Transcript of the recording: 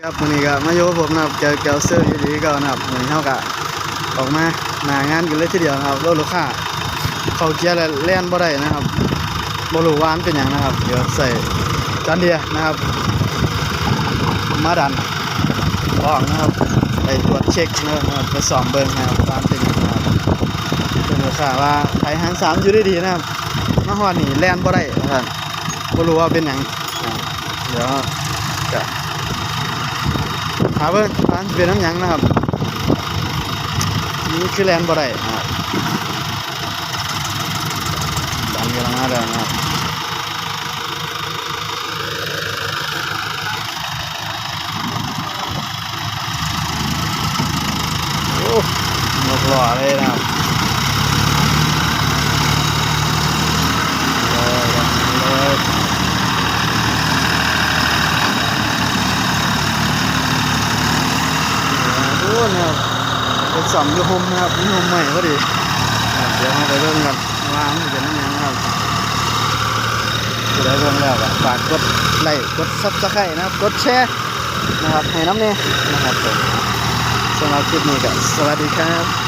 ครับวันนี้ก็มาโยผมนะครับเจอเกลเซอร์อยู่ดีก็นะครับวันนี้เขาก็ออกมาหน้างานกันเลยทีเดียวนะครับรถลูกค้าเขาเกียร์แล้วแล่นบ่ได้นะครับบ่รู้ว่ามันเป็นอย่างนะครับเดี๋ยวใส่จานเดียนะครับมาดันออกนะครับไปตรวจเช็คนะครับไปส่องเบิ้งนะครับว่าเป็นอย่างนะครับเป็นลูกค้าว่าไถหาง3อยู่ได้ดีนะครับมาฮอดนี่แล่นบ่ได้นะครับบ่รู้ว่าเป็นอย่างเดี๋ยวจะหาเบิ่งร้านเป็นน้ำหยังนะครับนี่คือแลนบ่ได้นะครับดันกำลังมาแล้วนะครับโอ้หมกหล่อเลยนะครับเลยดูนะครับเป็นสอมยูฮมนะครับยูฮมใหม่พอดีเดี๋ยวมาไปเริ่มกันวางเป็นน้ำหยังครับได้เริ่มแล้วก็ฝากกดไลค์กดซับสไครต์นะครับกดแชร์นะครับให้น้ำเนี่ยนะครับผมสำหรับคลิปนี้ก็สวัสดีครับ